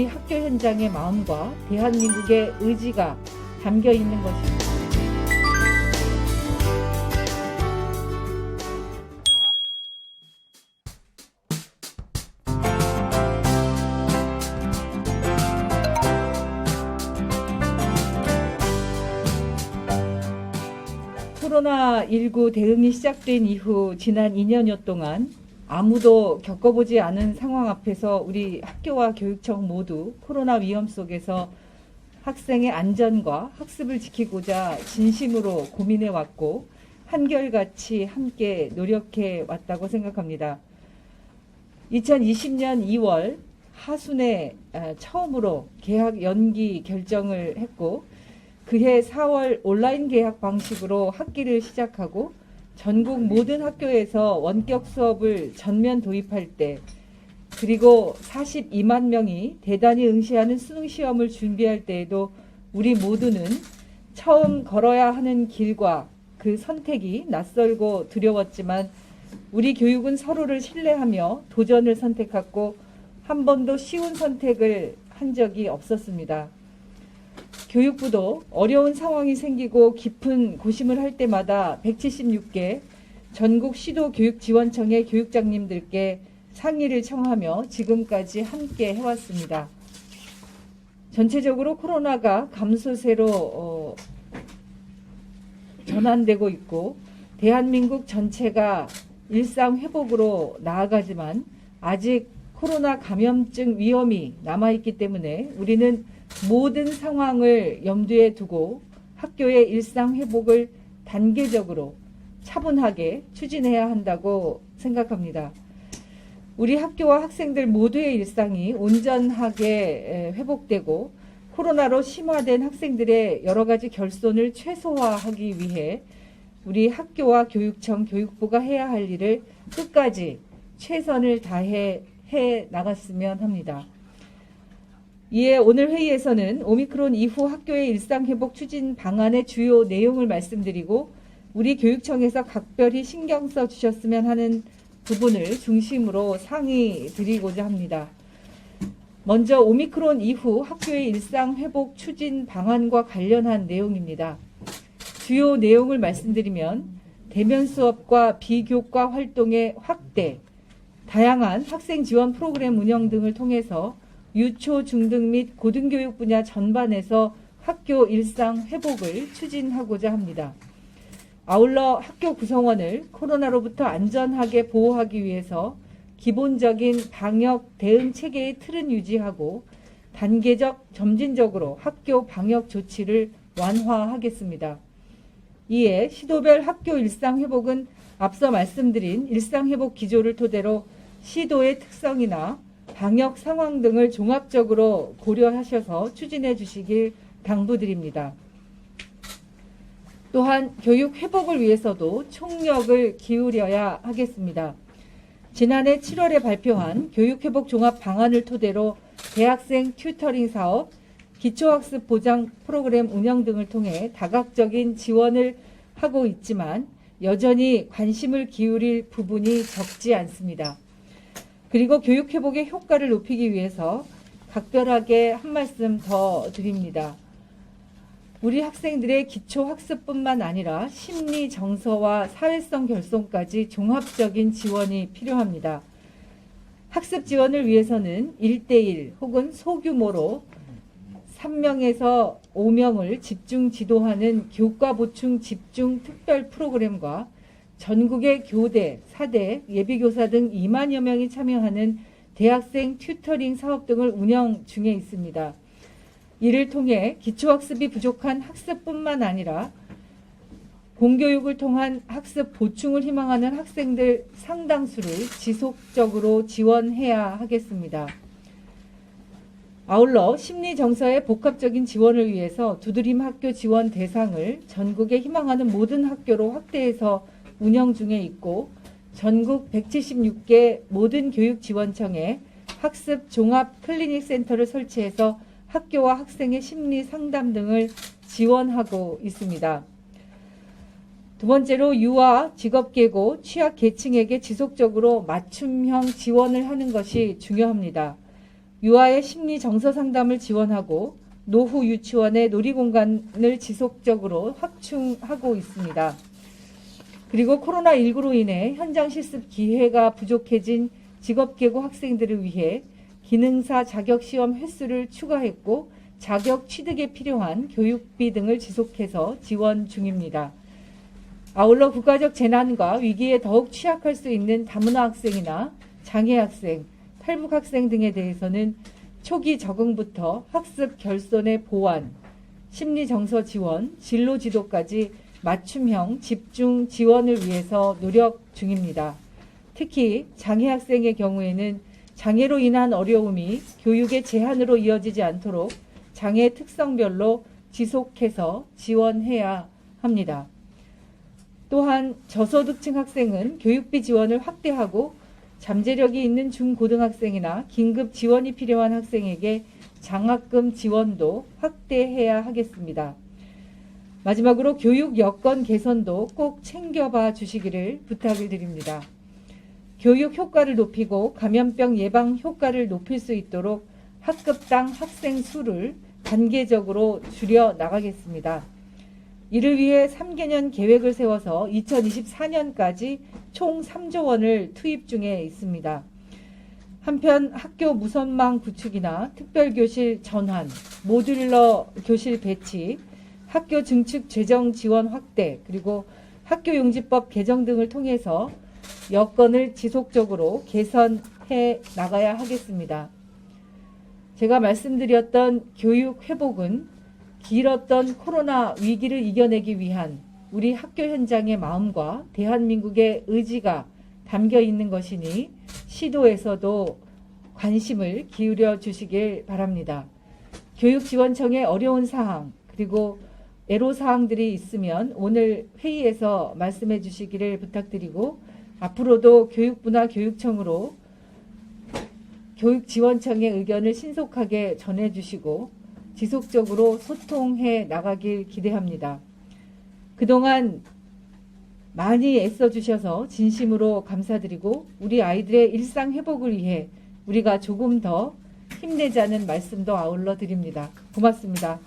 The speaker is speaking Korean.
우리 학교 현장의 마음과 대한민국의 의지가 담겨 있는 것입니다. 코로나19 대응이 시작된 이후 지난 2년여 동안 아무도 겪어보지 않은 상황 앞에서 우리 학교와 교육청 모두 코로나 위험 속에서 학생의 안전과 학습을 지키고자 진심으로 고민해 왔고 한결같이 함께 노력해 왔다고 생각합니다. 2020년 2월 하순에 처음으로 개학 연기 결정을 했고 그해 4월 온라인 개학 방식으로 학기를 시작하고 전국 모든 학교에서 원격 수업을 전면 도입할 때 그리고 42만 명이 대단히 응시하는 수능 시험을 준비할 때에도 우리 모두는 처음 걸어야 하는 길과 그 선택이 낯설고 두려웠지만 우리 교육은 서로를 신뢰하며 도전을 선택했고 한 번도 쉬운 선택을 한 적이 없었습니다. 교육부도 어려운 상황이 생기고 깊은 고심을 할 때마다 176개 전국 시도교육지원청의 교육장님들께 상의를 청하며 지금까지 함께 해왔습니다. 전체적으로 코로나가 감소세로 전환되고 있고 대한민국 전체가 일상 회복으로 나아가지만 아직 코로나 감염증 위험이 남아있기 때문에 우리는 모든 상황을 염두에 두고 학교의 일상 회복을 단계적으로 차분하게 추진해야 한다고 생각합니다. 우리 학교와 학생들 모두의 일상이 온전하게 회복되고 코로나로 심화된 학생들의 여러 가지 결손을 최소화하기 위해 우리 학교와 교육청, 교육부가 해야 할 일을 끝까지 최선을 다해 나갔으면 합니다. 이에 오늘 회의에서는 오미크론 이후 학교의 일상회복 추진 방안의 주요 내용을 말씀드리고 우리 교육청에서 각별히 신경 써 주셨으면 하는 부분을 중심으로 상의 드리고자 합니다. 먼저 오미크론 이후 학교의 일상회복 추진 방안과 관련한 내용입니다. 주요 내용을 말씀드리면 대면 수업과 비교과 활동의 확대, 다양한 학생 지원 프로그램 운영 등을 통해서 유초, 중등 및 고등교육 분야 전반에서 학교 일상 회복을 추진하고자 합니다. 아울러 학교 구성원을 코로나로부터 안전하게 보호하기 위해서 기본적인 방역 대응 체계의 틀은 유지하고 단계적 점진적으로 학교 방역 조치를 완화하겠습니다. 이에 시도별 학교 일상 회복은 앞서 말씀드린 일상 회복 기조를 토대로 시도의 특성이나 방역 상황 등을 종합적으로 고려하셔서 추진해 주시길 당부드립니다. 또한 교육 회복을 위해서도 총력을 기울여야 하겠습니다. 지난해 7월에 발표한 교육회복 종합 방안을 토대로 대학생 튜터링 사업, 기초학습 보장 프로그램 운영 등을 통해 다각적인 지원을 하고 있지만 여전히 관심을 기울일 부분이 적지 않습니다. 그리고 교육회복의 효과를 높이기 위해서 각별하게 한 말씀 더 드립니다. 우리 학생들의 기초학습뿐만 아니라 심리, 정서와 사회성 결손까지 종합적인 지원이 필요합니다. 학습 지원을 위해서는 1대1 혹은 소규모로 3명에서 5명을 집중 지도하는 교과 보충 집중 특별 프로그램과 전국의 교대, 사대, 예비교사 등 2만여 명이 참여하는 대학생 튜터링 사업 등을 운영 중에 있습니다. 이를 통해 기초학습이 부족한 학습뿐만 아니라 공교육을 통한 학습 보충을 희망하는 학생들 상당수를 지속적으로 지원해야 하겠습니다. 아울러 심리정서의 복합적인 지원을 위해서 두드림 학교 지원 대상을 전국에 희망하는 모든 학교로 확대해서 운영 중에 있고 전국 176개 모든 교육지원청에 학습 종합 클리닉 센터를 설치해서 학교와 학생의 심리 상담 등을 지원하고 있습니다. 두 번째로 유아, 직업계고, 취약계층에게 지속적으로 맞춤형 지원을 하는 것이 중요합니다. 유아의 심리 정서 상담을 지원하고 노후 유치원의 놀이공간을 지속적으로 확충하고 있습니다. 그리고 코로나19로 인해 현장 실습 기회가 부족해진 직업계고 학생들을 위해 기능사 자격시험 횟수를 추가했고 자격 취득에 필요한 교육비 등을 지속해서 지원 중입니다. 아울러 국가적 재난과 위기에 더욱 취약할 수 있는 다문화 학생이나 장애 학생, 탈북 학생 등에 대해서는 초기 적응부터 학습 결손의 보완, 심리 정서 지원, 진로 지도까지 맞춤형 집중 지원을 위해서 노력 중입니다. 특히 장애 학생의 경우에는 장애로 인한 어려움이 교육의 제한으로 이어지지 않도록 장애 특성별로 지속해서 지원해야 합니다. 또한 저소득층 학생은 교육비 지원을 확대하고 잠재력이 있는 중고등학생이나 긴급 지원이 필요한 학생에게 장학금 지원도 확대해야 하겠습니다. 마지막으로 교육 여건 개선도 꼭 챙겨봐 주시기를 부탁을 드립니다. 교육 효과를 높이고 감염병 예방 효과를 높일 수 있도록 학급당 학생 수를 단계적으로 줄여 나가겠습니다. 이를 위해 3개년 계획을 세워서 2024년까지 총 3조 원을 투입 중에 있습니다. 한편 학교 무선망 구축이나 특별교실 전환, 모듈러 교실 배치, 학교 증축 재정 지원 확대, 그리고 학교용지법 개정 등을 통해서 여건을 지속적으로 개선해 나가야 하겠습니다. 제가 말씀드렸던 교육 회복은 길었던 코로나 위기를 이겨내기 위한 우리 학교 현장의 마음과 대한민국의 의지가 담겨 있는 것이니 시도에서도 관심을 기울여 주시길 바랍니다. 교육지원청의 어려운 사항 그리고 애로사항들이 있으면 오늘 회의에서 말씀해 주시기를 부탁드리고 앞으로도 교육부나 교육청으로 교육지원청의 의견을 신속하게 전해주시고 지속적으로 소통해 나가길 기대합니다. 그동안 많이 애써주셔서 진심으로 감사드리고 우리 아이들의 일상 회복을 위해 우리가 조금 더 힘내자는 말씀도 아울러 드립니다. 고맙습니다.